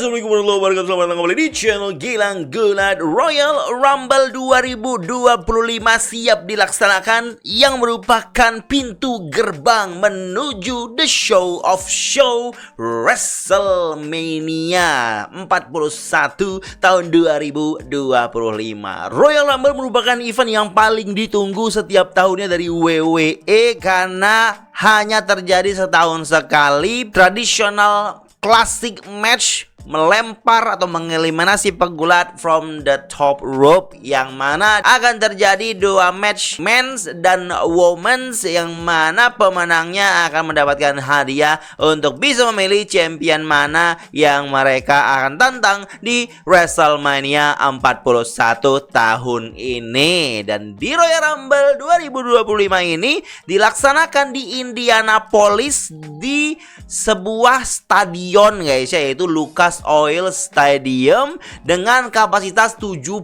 Assalamualaikum warahmatullahi wabarakatuh. Selamat datang kembali di channel Gilang Gulat. Royal Rumble 2025 siap dilaksanakan, yang merupakan pintu gerbang menuju The Show of Show WrestleMania 41 tahun 2025. Royal Rumble merupakan event yang paling ditunggu setiap tahunnya dari WWE karena hanya terjadi setahun sekali. Tradisional classic match melempar atau mengeliminasi pegulat from the top rope, yang mana akan terjadi dua match men's dan women's, yang mana pemenangnya akan mendapatkan hadiah untuk bisa memilih champion mana yang mereka akan tantang di WrestleMania 41 tahun ini. Dan di Royal Rumble 2025 ini dilaksanakan di Indianapolis di sebuah stadion guys, yaitu Lucas Oil Stadium dengan kapasitas 70.000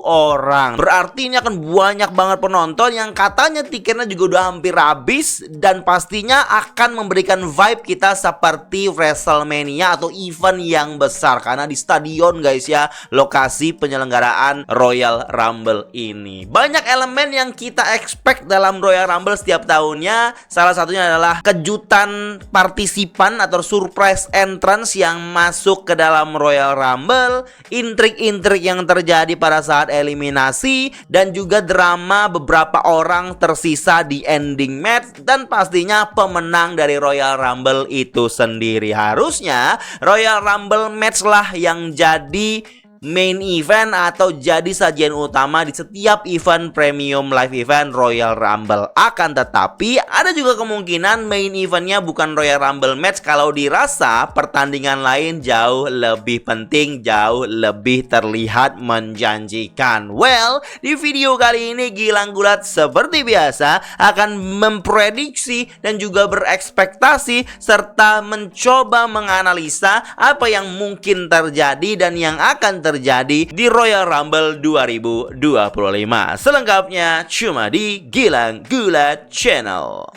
orang. Berarti ini akan banyak banget penonton, yang katanya tiketnya juga udah hampir habis, dan pastinya akan memberikan vibe kita seperti WrestleMania atau event yang besar karena di stadion guys ya, lokasi penyelenggaraan Royal Rumble ini. Banyak elemen yang kita expect dalam Royal Rumble setiap tahunnya. Salah satunya adalah kejutan partisipan atau surprise entrance yang masuk ke dalam Royal Rumble, intrik-intrik yang terjadi pada saat eliminasi, dan juga drama beberapa orang tersisa di ending match, dan pastinya pemenang dari Royal Rumble itu sendiri. Harusnya Royal Rumble match lah yang jadi main event atau jadi sajian utama di setiap event premium live event Royal Rumble. Akan tetapi ada juga kemungkinan main eventnya bukan Royal Rumble match kalau dirasa pertandingan lain jauh lebih penting, jauh lebih terlihat menjanjikan. Well, di video kali ini Gilang Gulat seperti biasa akan memprediksi dan juga berekspektasi serta mencoba menganalisa apa yang mungkin terjadi dan yang akan terjadi di Royal Rumble 2025. Selengkapnya cuma di Gilang Gulat Channel.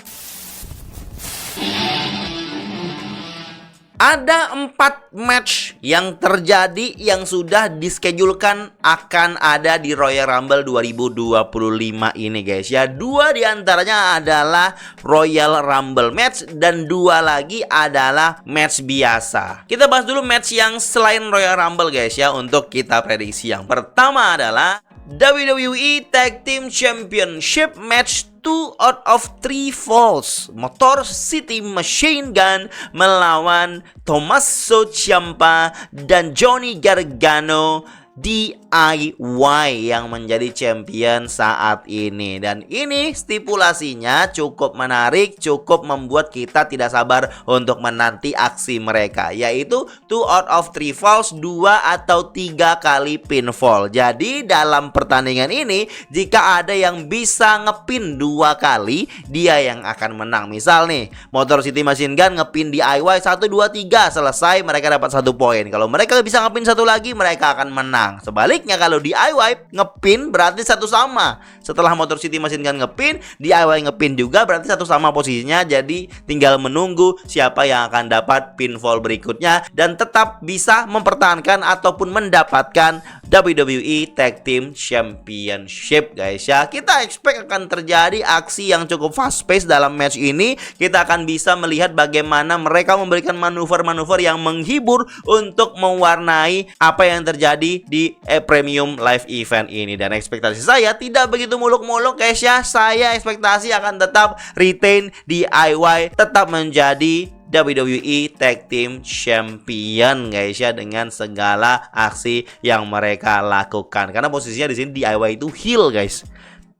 Ada 4 match yang terjadi yang sudah dischedulkan akan ada di Royal Rumble 2025 ini guys ya. 2 diantaranya adalah Royal Rumble match dan 2 lagi adalah match biasa. Kita bahas dulu match yang selain Royal Rumble guys ya, untuk kita prediksi. Yang pertama adalah WWE Tag Team Championship match 2 out of 3 falls. Motor City Machine Gun melawan Tommaso Ciampa dan Johnny Gargano DIY yang menjadi champion saat ini. Dan ini stipulasinya cukup menarik, cukup membuat kita tidak sabar untuk menanti aksi mereka, yaitu 2 out of 3 falls, 2 atau 3 kali pinfall. Jadi dalam pertandingan ini jika ada yang bisa ngepin 2 kali, dia yang akan menang. Misal nih, Motor City Machine Gun ngepin DIY 1, 2, 3, selesai, mereka dapat 1 poin. Kalau mereka bisa ngepin 1 lagi, mereka akan menang. Sebaliknya kalau DIY ngepin berarti 1 sama. Setelah Motor City Machine Gun ngepin, DIY ngepin juga, berarti 1 sama posisinya. Jadi tinggal menunggu siapa yang akan dapat pinfall berikutnya dan tetap bisa mempertahankan ataupun mendapatkan WWE Tag Team Championship guys ya. Kita expect akan terjadi aksi yang cukup fast pace dalam match ini. Kita akan bisa melihat bagaimana mereka memberikan manuver-manuver yang menghibur untuk mewarnai apa yang terjadi di premium live event ini. Dan ekspektasi saya tidak begitu muluk-muluk guys ya. Saya ekspektasi akan tetap retain DIY, tetap menjadi WWE Tag Team Champion guys ya, dengan segala aksi yang mereka lakukan. Karena posisinya di sini DIY itu heel guys.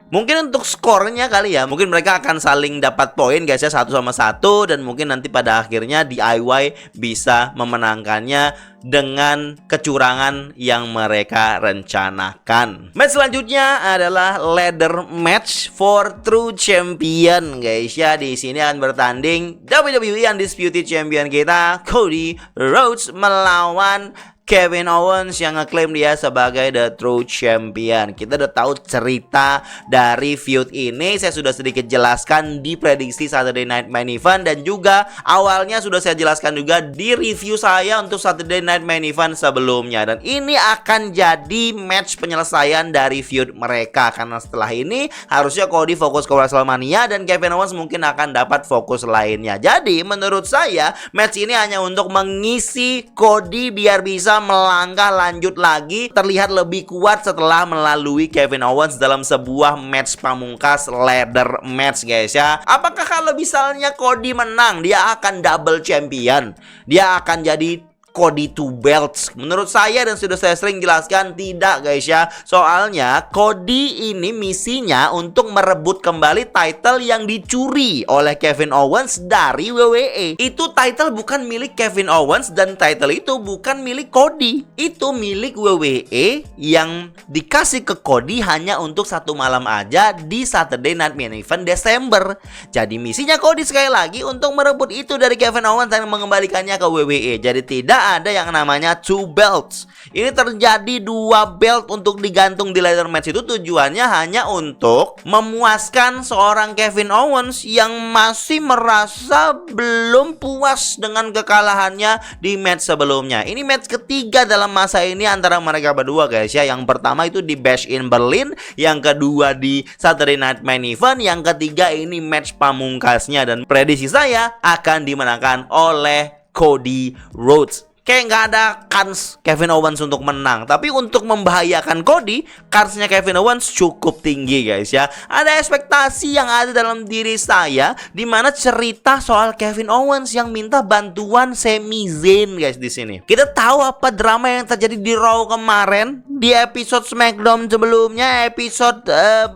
Mungkin untuk skornya kali ya, mungkin mereka akan saling dapat poin guys ya, 1 sama 1, dan mungkin nanti pada akhirnya DIY bisa memenangkannya dengan kecurangan yang mereka rencanakan. Match selanjutnya adalah ladder match for true champion guys ya. Di sini akan bertanding WWE Undisputed Champion kita Cody Rhodes melawan Kevin Owens yang ngeklaim dia sebagai The True Champion. Kita udah tahu cerita dari feud ini. Saya sudah sedikit jelaskan di prediksi Saturday Night Main Event, dan juga awalnya sudah saya jelaskan juga di review saya untuk Saturday Night Main Event sebelumnya. Dan ini akan jadi match penyelesaian dari feud mereka, karena setelah ini harusnya Cody fokus ke WrestleMania dan Kevin Owens mungkin akan dapat fokus lainnya. Jadi menurut saya match ini hanya untuk mengisi Cody biar bisa melangkah lanjut lagi, terlihat lebih kuat setelah melalui Kevin Owens dalam sebuah match pamungkas ladder match, guys ya. Apakah kalau misalnya Cody menang, dia akan double champion? Dia akan jadi Cody two belts? Menurut saya, dan sudah saya sering jelaskan, tidak guys ya. Soalnya Cody ini misinya untuk merebut kembali title yang dicuri oleh Kevin Owens dari WWE. Itu title bukan milik Kevin Owens, dan title itu bukan milik Cody. Itu milik WWE yang dikasih ke Cody hanya untuk satu malam aja di Saturday Night Main Event Desember. Jadi misinya Cody sekali lagi untuk merebut itu dari Kevin Owens dan mengembalikannya ke WWE. Jadi tidak ada yang namanya two belts. Ini terjadi dua belt untuk digantung di ladder match. Itu tujuannya hanya untuk memuaskan seorang Kevin Owens yang masih merasa belum puas dengan kekalahannya di match sebelumnya. Ini match ketiga dalam masa ini antara mereka berdua guys ya. Yang pertama itu di Bash in Berlin, yang kedua di Saturday Night Main Event, yang ketiga ini match pamungkasnya, dan prediksi saya akan dimenangkan oleh Cody Rhodes. Kayak nggak ada kans Kevin Owens untuk menang. Tapi untuk membahayakan Cody, kansnya Kevin Owens cukup tinggi guys ya. Ada ekspektasi yang ada dalam diri saya, dimana cerita soal Kevin Owens yang minta bantuan Sami Zayn guys di sini. Kita tahu apa drama yang terjadi di Raw kemarin, di episode SmackDown sebelumnya, episode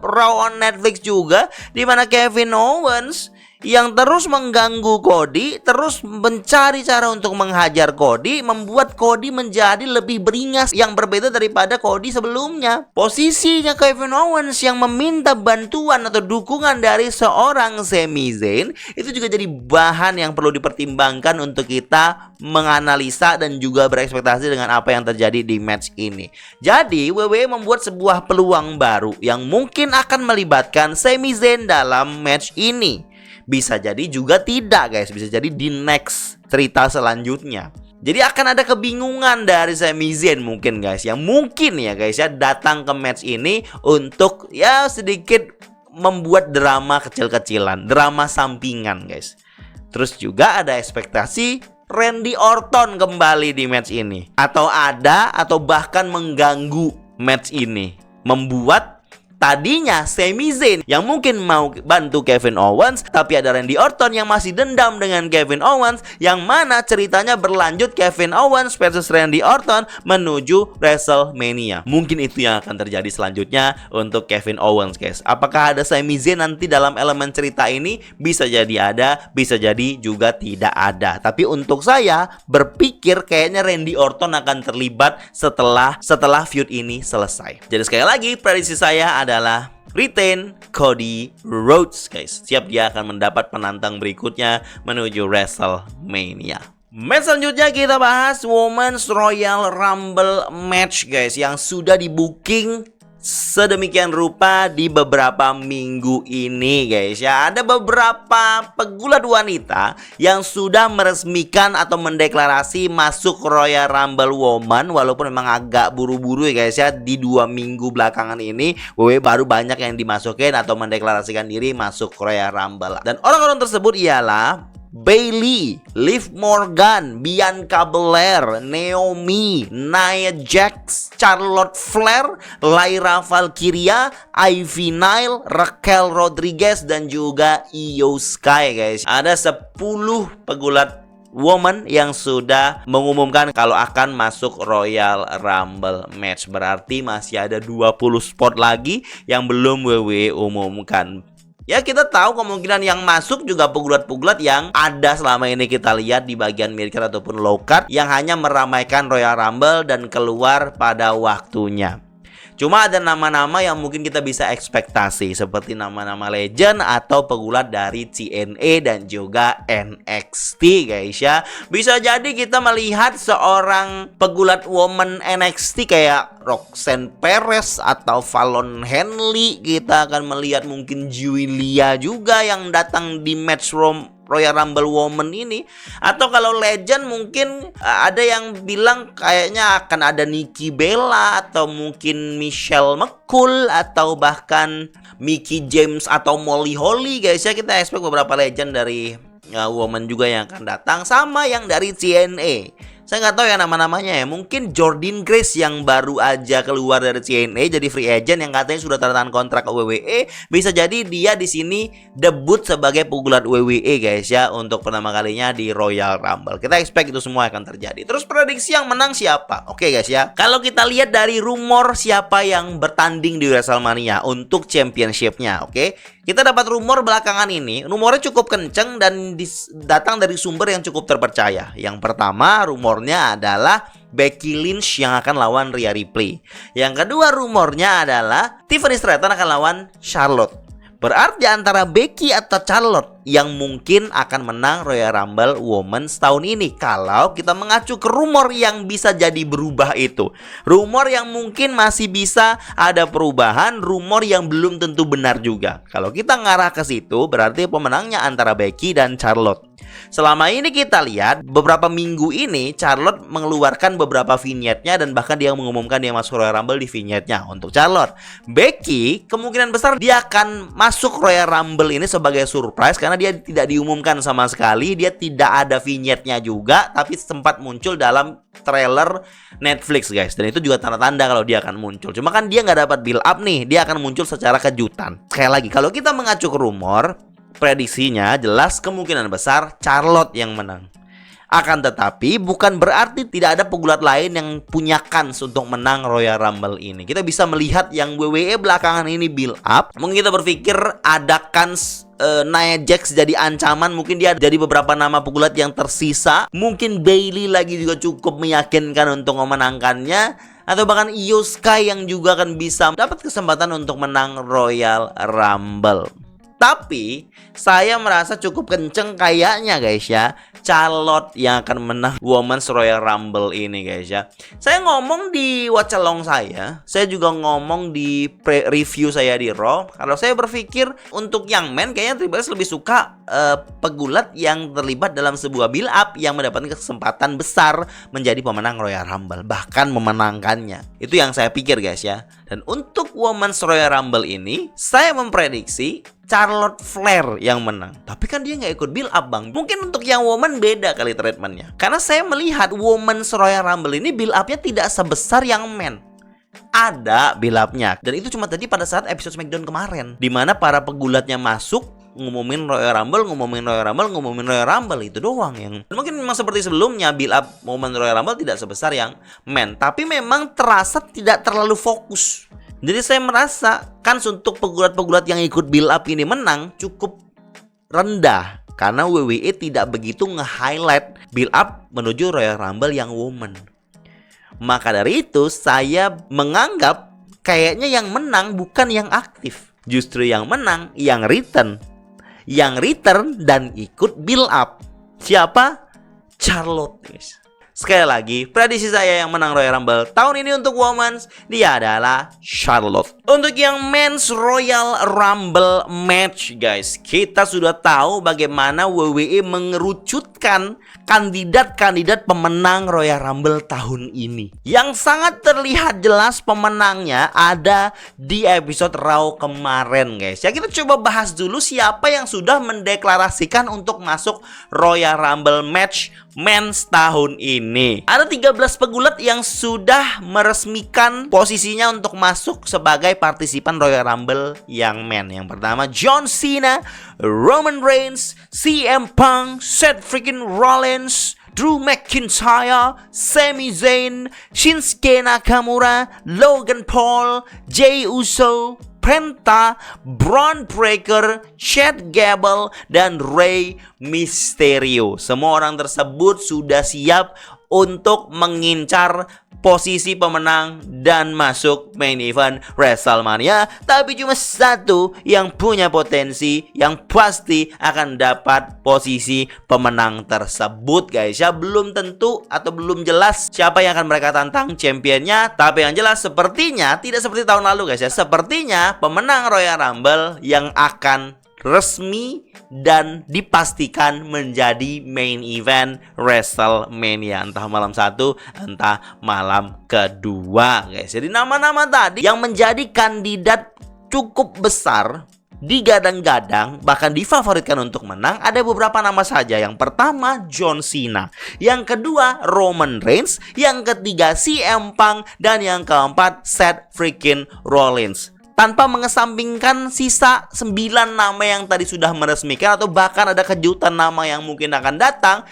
Raw on Netflix juga, dimana Kevin Owens yang terus mengganggu Cody, terus mencari cara untuk menghajar Cody, membuat Cody menjadi lebih beringas, yang berbeda daripada Cody sebelumnya. Posisinya Kevin Owens yang meminta bantuan atau dukungan dari seorang Sami Zayn, itu juga jadi bahan yang perlu dipertimbangkan untuk kita menganalisa dan juga berekspektasi dengan apa yang terjadi di match ini. Jadi WWE membuat sebuah peluang baru yang mungkin akan melibatkan Sami Zayn dalam match ini. Bisa jadi juga tidak guys, bisa jadi di next cerita selanjutnya. Jadi akan ada kebingungan dari Sami Zayn mungkin guys, yang mungkin ya guys ya datang ke match ini untuk ya sedikit membuat drama kecil-kecilan, drama sampingan guys. Terus juga ada ekspektasi Randy Orton kembali di match ini, atau bahkan mengganggu match ini, membuat tadinya Sami Zayn yang mungkin mau bantu Kevin Owens, tapi ada Randy Orton yang masih dendam dengan Kevin Owens, yang mana ceritanya berlanjut Kevin Owens versus Randy Orton menuju WrestleMania. Mungkin itu yang akan terjadi selanjutnya untuk Kevin Owens guys. Apakah ada Sami Zayn nanti dalam elemen cerita ini? Bisa jadi ada, bisa jadi juga tidak ada. Tapi untuk saya berpikir kayaknya Randy Orton akan terlibat setelah feud ini selesai. Jadi sekali lagi prediksi saya adalah retain Cody Rhodes guys. Siap, dia akan mendapat penantang berikutnya menuju WrestleMania. Match selanjutnya kita bahas Women's Royal Rumble match guys, yang sudah di booking sedemikian rupa di beberapa minggu ini guys ya. Ada beberapa pegulat wanita yang sudah meresmikan atau mendeklarasi masuk Royal Rumble Woman, walaupun memang agak buru-buru ya guys ya. Di 2 minggu belakangan ini WWE baru banyak yang dimasukin atau mendeklarasikan diri masuk Royal Rumble. Dan orang-orang tersebut ialah Bayley, Liv Morgan, Bianca Belair, Naomi, Nia Jax, Charlotte Flair, Lyra Valkyria, Ivy Nile, Raquel Rodriguez, dan juga Io Sky guys. Ada 10 pegulat woman yang sudah mengumumkan kalau akan masuk Royal Rumble match. Berarti masih ada 20 spot lagi yang belum WWE umumkan. Ya, kita tahu kemungkinan yang masuk juga pegulat-pegulat yang ada selama ini kita lihat di bagian mid-card ataupun low-card, yang hanya meramaikan Royal Rumble dan keluar pada waktunya. Cuma ada nama-nama yang mungkin kita bisa ekspektasi seperti nama-nama legend atau pegulat dari TNA dan juga NXT guys ya. Bisa jadi kita melihat seorang pegulat woman NXT kayak Roxanne Perez atau Fallon Henley. Kita akan melihat mungkin Julia juga yang datang di match Royal Rumble Women ini. Atau kalau legend mungkin ada yang bilang kayaknya akan ada Nikki Bella atau mungkin Michelle McCool atau bahkan Mickie James atau Molly Holly guys ya. Kita expect beberapa legend dari woman juga yang akan datang, sama yang dari TNA. Saya nggak tahu ya nama-namanya ya. Mungkin Jordynne Grace yang baru aja keluar dari TNA jadi free agent yang katanya sudah tanda tangan kontrak ke WWE. Bisa jadi dia di sini debut sebagai pegulat WWE guys ya untuk pertama kalinya di Royal Rumble. Kita expect itu semua akan terjadi. Terus prediksi yang menang siapa? Oke guys ya. Kalau kita lihat dari rumor siapa yang bertanding di WrestleMania untuk championship-nya, oke? Kita dapat rumor belakangan ini, rumornya cukup kenceng dan datang dari sumber yang cukup terpercaya. Yang pertama, rumornya adalah Becky Lynch yang akan lawan Rhea Ripley. Yang kedua, rumornya adalah Tiffany Stratton akan lawan Charlotte. Berarti antara Becky atau Charlotte yang mungkin akan menang Royal Rumble Women's tahun ini. Kalau kita mengacu ke rumor yang bisa jadi berubah itu. Rumor yang mungkin masih bisa ada perubahan. Rumor yang belum tentu benar juga. Kalau kita ngarah ke situ berarti pemenangnya antara Becky dan Charlotte. Selama ini kita lihat beberapa minggu ini Charlotte mengeluarkan beberapa vignette-nya dan bahkan dia mengumumkan dia masuk Royal Rumble di vignette-nya untuk Charlotte. Becky kemungkinan besar dia akan masuk Royal Rumble ini sebagai surprise karena dia tidak diumumkan sama sekali. Dia tidak ada vignette-nya juga, tapi sempat muncul dalam trailer Netflix guys. Dan itu juga tanda-tanda kalau dia akan muncul. Cuma kan dia nggak dapat build up nih, dia akan muncul secara kejutan. Sekali lagi, kalau kita mengacu ke rumor, prediksinya jelas kemungkinan besar Charlotte yang menang. Akan tetapi bukan berarti tidak ada pegulat lain yang punya kans untuk menang Royal Rumble ini. Kita bisa melihat yang WWE belakangan ini build up. Mungkin kita berpikir ada kans Nia Jax jadi ancaman. Mungkin dia jadi beberapa nama pegulat yang tersisa. Mungkin Bayley lagi juga cukup meyakinkan untuk memenangkannya. Atau bahkan Io Sky yang juga akan bisa dapat kesempatan untuk menang Royal Rumble. Tapi saya merasa cukup kenceng kayaknya guys ya, Charlotte yang akan menang Women's Royal Rumble ini guys ya. Saya ngomong di watch along saya juga ngomong di review saya di Raw. Kalau saya berpikir untuk yang men kayaknya Triple H lebih suka pegulat yang terlibat dalam sebuah build up yang mendapatkan kesempatan besar menjadi pemenang Royal Rumble, bahkan memenangkannya. Itu yang saya pikir guys ya. Dan untuk Women's Royal Rumble ini saya memprediksi Charlotte Flair yang menang. Tapi kan dia nggak ikut build up bang. Mungkin untuk yang woman beda kali treatmentnya. Karena saya melihat Women's Royal Rumble ini build upnya tidak sebesar yang men. Ada build upnya. Dan itu cuma tadi pada saat episode SmackDown kemarin, dimana para pegulatnya masuk, ngumumin Royal Rumble, ngumumin Royal Rumble, ngumumin Royal Rumble. Itu doang yang mungkin memang seperti sebelumnya build up Women's Royal Rumble tidak sebesar yang men. Tapi memang terasa tidak terlalu fokus. Jadi saya merasa kans untuk pegulat-pegulat yang ikut build up ini menang cukup rendah. Karena WWE tidak begitu nge-highlight build up menuju Royal Rumble yang woman. Maka dari itu saya menganggap kayaknya yang menang bukan yang aktif. Justru yang menang yang return. Yang return dan ikut build up. Siapa? Charlotte guys. Sekali lagi, prediksi saya yang menang Royal Rumble tahun ini untuk Women's, dia adalah Charlotte. Untuk yang Men's Royal Rumble match guys, kita sudah tahu bagaimana WWE mengerucutkan kandidat-kandidat pemenang Royal Rumble tahun ini. Yang sangat terlihat jelas pemenangnya ada di episode Raw kemarin guys. Ya, kita coba bahas dulu siapa yang sudah mendeklarasikan untuk masuk Royal Rumble match Men's tahun ini. Ada 13 pegulat yang sudah meresmikan posisinya untuk masuk sebagai partisipan Royal Rumble yang men. Yang pertama John Cena, Roman Reigns, CM Punk, Seth freaking Rollins, Drew McIntyre, Sami Zayn, Shinsuke Nakamura, Logan Paul, Jey Uso, Penta, Braun Breaker, Chad Gable, dan Rey Mysterio. Semua orang tersebut sudah siap untuk mengincar posisi pemenang dan masuk main event WrestleMania. Tapi cuma satu yang punya potensi, yang pasti akan dapat posisi pemenang tersebut guys ya. Belum tentu atau belum jelas siapa yang akan mereka tantang championnya. Tapi yang jelas sepertinya tidak seperti tahun lalu guys ya. Sepertinya pemenang Royal Rumble yang akan resmi dan dipastikan menjadi main event WrestleMania, entah malam 1 entah malam kedua guys. Jadi nama-nama tadi yang menjadi kandidat cukup besar digadang-gadang bahkan difavoritkan untuk menang, ada beberapa nama saja. Yang pertama John Cena, yang kedua Roman Reigns, yang ketiga CM Punk, dan yang keempat Seth freaking Rollins. Tanpa mengesampingkan sisa 9 nama yang tadi sudah meresmikan atau bahkan ada kejutan nama yang mungkin akan datang.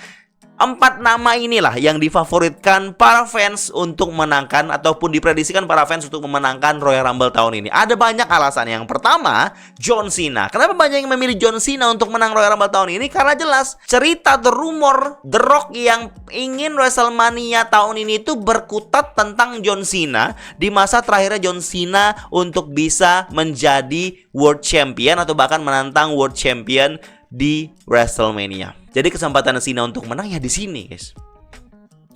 4 nama inilah yang difavoritkan para fans untuk menangkan ataupun diprediksikan para fans untuk memenangkan Royal Rumble tahun ini. Ada banyak alasan. Yang pertama, John Cena. Kenapa banyak yang memilih John Cena untuk menang Royal Rumble tahun ini? Karena jelas cerita atau rumor The Rock yang ingin WrestleMania tahun ini itu berkutat tentang John Cena di masa terakhirnya John Cena untuk bisa menjadi World Champion atau bahkan menantang World Champion di WrestleMania. Jadi kesempatan Cena untuk menang ya di sini, guys.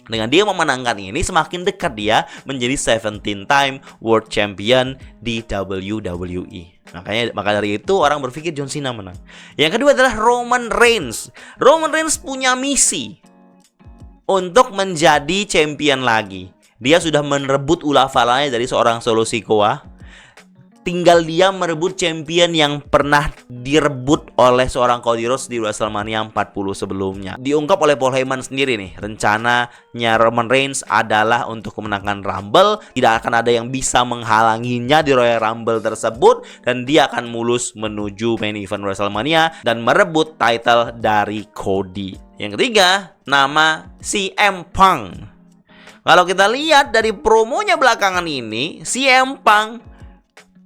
Dengan dia memenangkan ini, semakin dekat dia menjadi 17-time World Champion di WWE. Maka dari itu orang berpikir John Cena menang. Yang kedua adalah Roman Reigns. Roman Reigns punya misi untuk menjadi champion lagi. Dia sudah merebut ula-falanya dari seorang Solo Sikoa. Tinggal dia merebut champion yang pernah direbut oleh seorang Cody Rhodes di WrestleMania 40 sebelumnya. Diungkap oleh Paul Heyman sendiri nih, rencananya Roman Reigns adalah untuk kemenangan Rumble. Tidak akan ada yang bisa menghalanginya di Royal Rumble tersebut, dan dia akan mulus menuju main event WrestleMania dan merebut title dari Cody. Yang ketiga, nama CM Punk. Kalau kita lihat dari promonya belakangan ini, CM Punk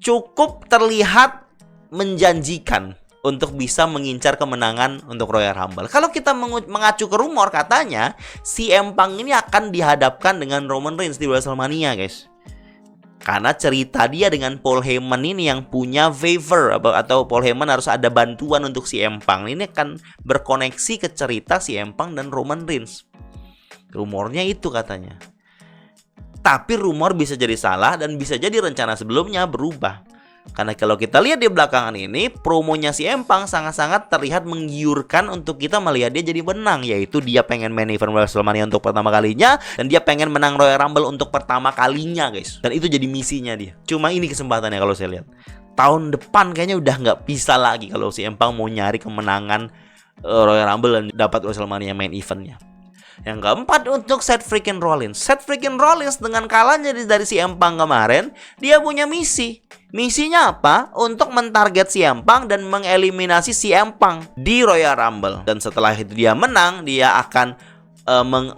cukup terlihat menjanjikan untuk bisa mengincar kemenangan untuk Royal Rumble. Kalau kita mengacu ke rumor, katanya CM Punk ini akan dihadapkan dengan Roman Reigns di WrestleMania, guys. Karena cerita dia dengan Paul Heyman ini yang punya favor, atau Paul Heyman harus ada bantuan untuk CM Punk. Ini akan berkoneksi ke cerita CM Punk dan Roman Reigns. Rumornya itu katanya. Tapi rumor bisa jadi salah dan bisa jadi rencana sebelumnya berubah. Karena kalau kita lihat di belakangan ini, promonya CM Punk sangat-sangat terlihat menggiurkan untuk kita melihat dia jadi menang. Yaitu dia pengen main event WrestleMania untuk pertama kalinya, dan dia pengen menang Royal Rumble untuk pertama kalinya, guys. Dan itu jadi misinya dia. Cuma ini kesempatannya kalau saya lihat. Tahun depan kayaknya udah nggak bisa lagi kalau CM Punk mau nyari kemenangan Royal Rumble dan dapat WrestleMania main eventnya. Yang keempat untuk Seth freaking Rollins. Seth freaking Rollins dengan kalahnya dari CM Punk kemarin, dia punya misi. Misinya apa? Untuk mentarget CM Punk dan mengeliminasi CM Punk di Royal Rumble. Dan setelah itu dia menang, dia akan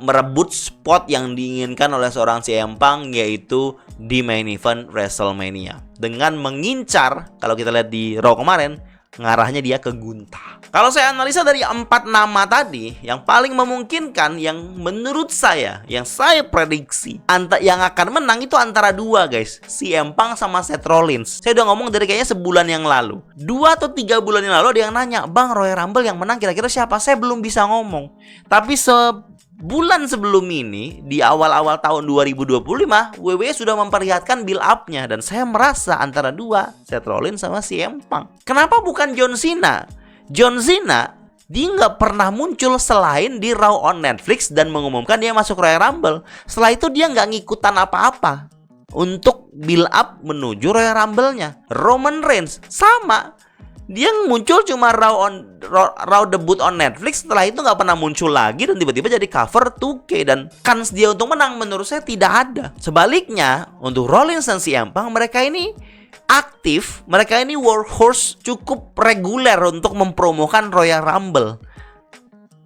merebut spot yang diinginkan oleh seorang CM Punk, yaitu di main event WrestleMania. Dengan mengincar, kalau kita lihat di Raw kemarin, ngarahnya dia ke Gunther. Kalau saya analisa dari 4 nama tadi, yang paling memungkinkan, yang menurut saya, yang saya prediksi yang akan menang itu antara 2, guys. CM Punk sama Seth Rollins. Saya udah ngomong dari kayaknya sebulan yang lalu. 2 atau 3 bulan yang lalu ada yang nanya, "Bang, Royal Rumble yang menang kira-kira siapa?" Saya belum bisa ngomong. Tapi sebulan sebelum ini, di awal-awal tahun 2025, WWE sudah memperlihatkan build up-nya, dan saya merasa antara 2, Seth Rollins sama CM Punk. Kenapa bukan John Cena? John Cena, dia nggak pernah muncul selain di Raw on Netflix dan mengumumkan dia masuk Royal Rumble. Setelah itu dia nggak ngikutan apa-apa untuk build up menuju Royal Rumble-nya. Roman Reigns sama. Dia muncul cuma Raw debut on Netflix, setelah itu nggak pernah muncul lagi dan tiba-tiba jadi cover 2K, dan kans dia untuk menang menurut saya tidak ada. Sebaliknya untuk Rollins dan CM Punk, mereka ini aktif, mereka ini workhorse cukup reguler untuk mempromokan Royal Rumble.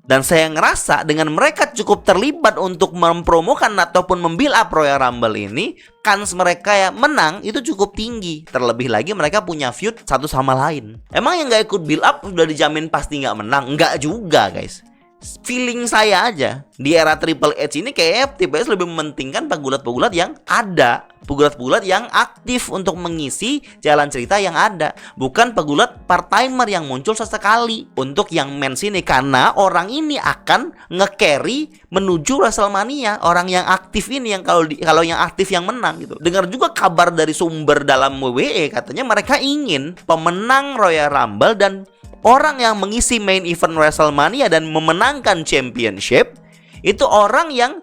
Dan saya ngerasa dengan mereka cukup terlibat untuk mempromokan ataupun membuild up Royal Rumble ini, kans mereka yang menang itu cukup tinggi. Terlebih lagi mereka punya feud satu sama lain. Emang yang nggak ikut build up sudah dijamin pasti nggak menang? Nggak juga, guys. feeling saya aja di era Triple H ini kayak TBS lebih mementingkan pegulat-pegulat yang ada, pegulat-pegulat yang aktif untuk mengisi jalan cerita yang ada, bukan pegulat part-timer yang muncul sesekali untuk yang mens ini, karena orang ini akan nge-carry menuju WrestleMania. Orang yang aktif ini yang kalau yang aktif yang menang gitu. Dengar juga kabar dari sumber dalam WWE, katanya mereka ingin pemenang Royal Rumble dan orang yang mengisi main event WrestleMania dan memenangkan championship itu orang yang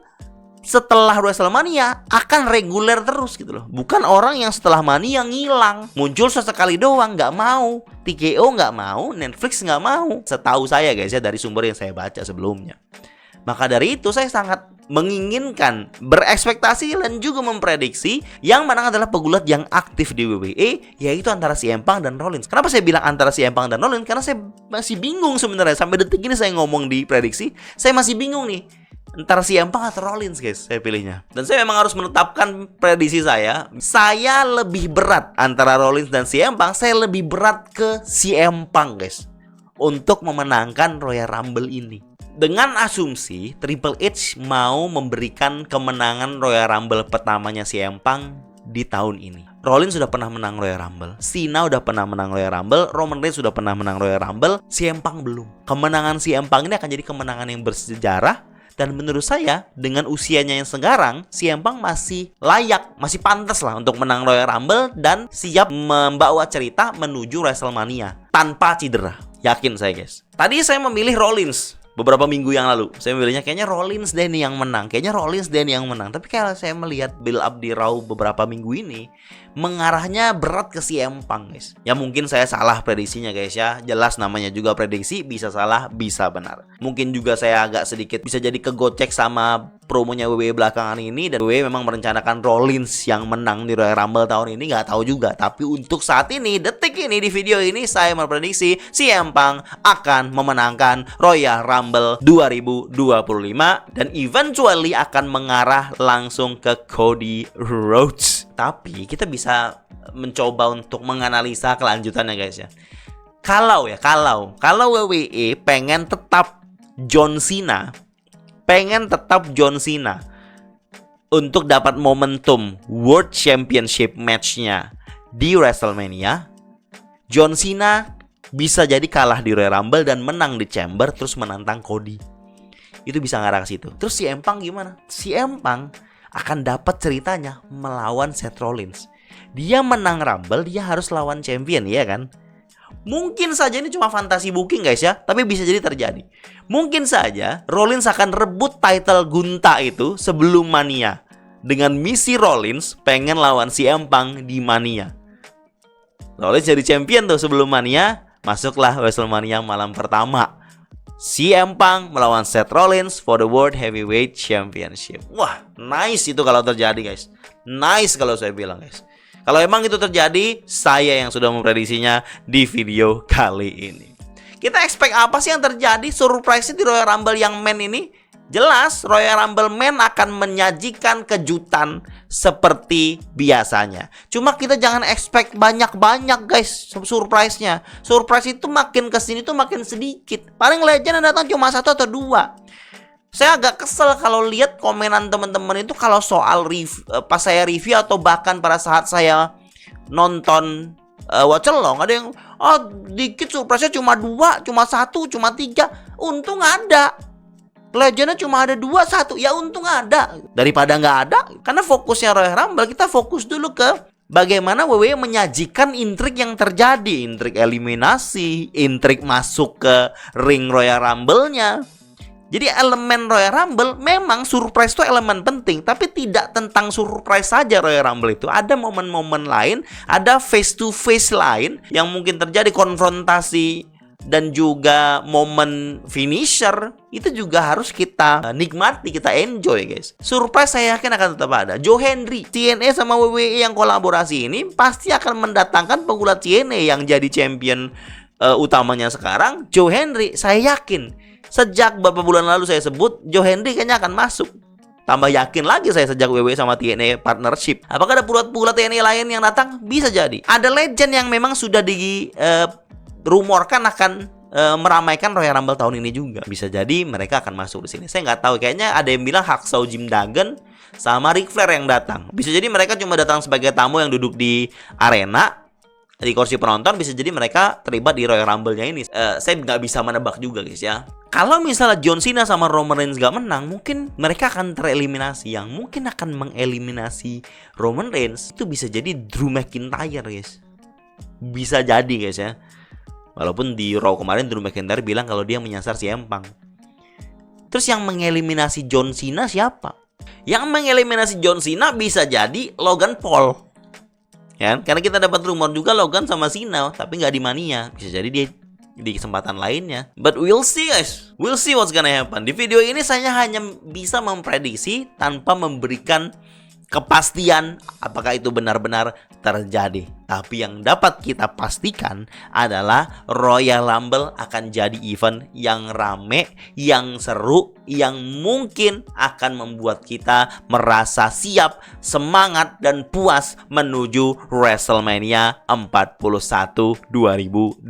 setelah WrestleMania akan reguler terus gitu loh. Bukan orang yang setelah Mania ngilang, muncul sesekali doang, nggak mau. TKO nggak mau, Netflix nggak mau. Setahu saya guys ya, dari sumber yang saya baca sebelumnya. Maka dari itu saya sangat menginginkan, berekspektasi dan juga memprediksi yang menang adalah pegulat yang aktif di WWE, yaitu antara CM Punk dan Rollins. Kenapa saya bilang antara CM Punk dan Rollins? Karena saya masih bingung sebenarnya. Sampai detik ini saya ngomong di prediksi, saya masih bingung nih antara CM Punk atau Rollins guys, saya pilihnya. Dan saya memang harus menetapkan prediksi saya. Saya lebih berat antara Rollins dan CM Punk. Saya lebih berat ke CM Punk guys untuk memenangkan Royal Rumble ini. Dengan asumsi Triple H mau memberikan kemenangan Royal Rumble pertamanya CM Punk di tahun ini. Rollins sudah pernah menang Royal Rumble, Cena udah pernah menang Royal Rumble, Roman Reigns sudah pernah menang Royal Rumble, CM Punk belum. Kemenangan CM Punk ini akan jadi kemenangan yang bersejarah. Dan menurut saya dengan usianya yang sekarang, CM Punk masih layak, masih pantas lah untuk menang Royal Rumble dan siap membawa cerita menuju WrestleMania tanpa cedera. Yakin saya guys. Tadi saya memilih Rollins beberapa minggu yang lalu. Saya memilihnya kayaknya Rollins deh nih yang menang. Tapi kalau saya melihat build up di Raw beberapa minggu ini, mengarahnya berat ke CM Punk guys. Ya mungkin saya salah prediksinya guys ya. Jelas namanya juga prediksi, bisa salah, bisa benar. Mungkin juga saya agak sedikit bisa jadi kegocek sama promonya WWE belakangan ini, dan WWE memang merencanakan Rollins yang menang di Royal Rumble tahun ini, nggak tahu juga. Tapi untuk saat ini, detik ini di video ini saya memprediksi CM Punk akan memenangkan Royal Rumble 2025 dan eventually akan mengarah langsung ke Cody Rhodes. Tapi kita bisa mencoba untuk menganalisa kelanjutannya guys ya. Kalau WWE pengen tetap John Cena untuk dapat momentum World Championship match-nya di WrestleMania, John Cena bisa jadi kalah di Royal Rumble dan menang di Chamber terus menantang Cody. Itu bisa ngarah ke situ. Terus CM Punk gimana? CM Punk akan dapat ceritanya melawan Seth Rollins. Dia menang Rumble, dia harus lawan champion, ya kan? Mungkin saja ini cuma fantasi booking guys ya, tapi bisa jadi terjadi. Mungkin saja Rollins akan rebut title Gunta itu sebelum Mania, dengan misi Rollins pengen lawan CM Punk di Mania. Rollins jadi champion tuh sebelum Mania, masuklah WrestleMania malam pertama. CM Punk melawan Seth Rollins for the World Heavyweight Championship. Wah, nice itu kalau terjadi guys. Nice kalau saya bilang guys. Kalau emang itu terjadi, saya yang sudah memprediksinya di video kali ini. Kita expect apa sih yang terjadi? Surprise di Royal Rumble yang men ini? Jelas Royal Rumble men akan menyajikan kejutan seperti biasanya. Cuma kita jangan expect banyak-banyak guys surprise-nya. Surprise itu makin kesini tuh makin sedikit. Paling legend yang datang cuma 1 atau 2. Saya agak kesel kalau lihat komenan teman-teman itu kalau soal pas saya review atau bahkan pada saat saya nonton Watch Along, ada yang dikit surprise-nya cuma 2, cuma 1, cuma 3. Untung ada. Legendnya cuma ada 2, 1. Ya untung ada daripada nggak ada. Karena fokusnya Royal Rumble, kita fokus dulu ke bagaimana WWE menyajikan intrik yang terjadi, intrik eliminasi, intrik masuk ke ring Royal Rumble-nya. Jadi elemen Royal Rumble memang surprise itu elemen penting, tapi tidak tentang surprise saja Royal Rumble itu. Ada momen-momen lain, ada face to face lain yang mungkin terjadi, konfrontasi dan juga momen finisher. Itu juga harus kita nikmati, kita enjoy guys. Surprise saya yakin akan tetap ada. Joe Hendry, TNA sama WWE yang kolaborasi ini pasti akan mendatangkan pegulat TNA yang jadi champion utamanya sekarang. Joe Hendry, saya yakin. Sejak beberapa bulan lalu saya sebut Joe Hendry kayaknya akan masuk. Tambah yakin lagi saya sejak WWE sama TNA partnership. Apakah ada pegulat TNA lain yang datang? Bisa jadi. Ada legend yang memang sudah rumorkan akan meramaikan Royal Rumble tahun ini juga. Bisa jadi mereka akan masuk di sini. Saya nggak tahu. Kayaknya ada yang bilang Hacksaw Jim Duggan sama Ric Flair yang datang. Bisa jadi mereka cuma datang sebagai tamu yang duduk di arena, di kursi penonton. Bisa jadi mereka terlibat di Royal Rumble-nya ini. Saya nggak bisa menebak juga guys ya. Kalau misalnya John Cena sama Roman Reigns gak menang, mungkin mereka akan tereliminasi. Yang mungkin akan mengeliminasi Roman Reigns itu bisa jadi Drew McIntyre guys. Bisa jadi guys ya. Walaupun di Raw kemarin Drew McIntyre bilang kalau dia menyasar CM Punk. Terus yang mengeliminasi John Cena siapa? Yang mengeliminasi John Cena bisa jadi Logan Paul. Ya, karena kita dapat rumor juga Logan sama Cena, tapi nggak di Mania. Bisa jadi dia di kesempatan lainnya. But we'll see guys. We'll see what's gonna happen. Di video ini saya hanya bisa memprediksi tanpa memberikan kepastian apakah itu benar-benar terjadi. Tapi yang dapat kita pastikan adalah Royal Rumble akan jadi event yang rame, yang seru, yang mungkin akan membuat kita merasa siap, semangat, dan puas menuju WrestleMania 41 2025.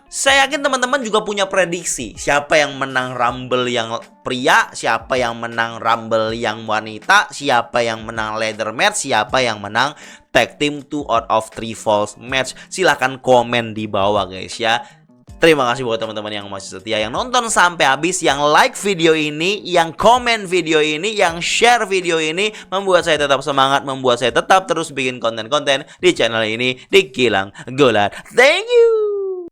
Saya yakin teman-teman juga punya prediksi siapa yang menang Rumble yang pria, siapa yang menang Rumble yang wanita, siapa yang menang ladder match, siapa yang menang tag team 2 out of 3 falls match. Silahkan komen di bawah guys ya. Terima kasih buat teman-teman yang masih setia, yang nonton sampai habis, yang like video ini, yang komen video ini, yang share video ini. Membuat saya tetap semangat, membuat saya tetap terus bikin konten-konten di channel ini, di Gilang Gulat. Thank you.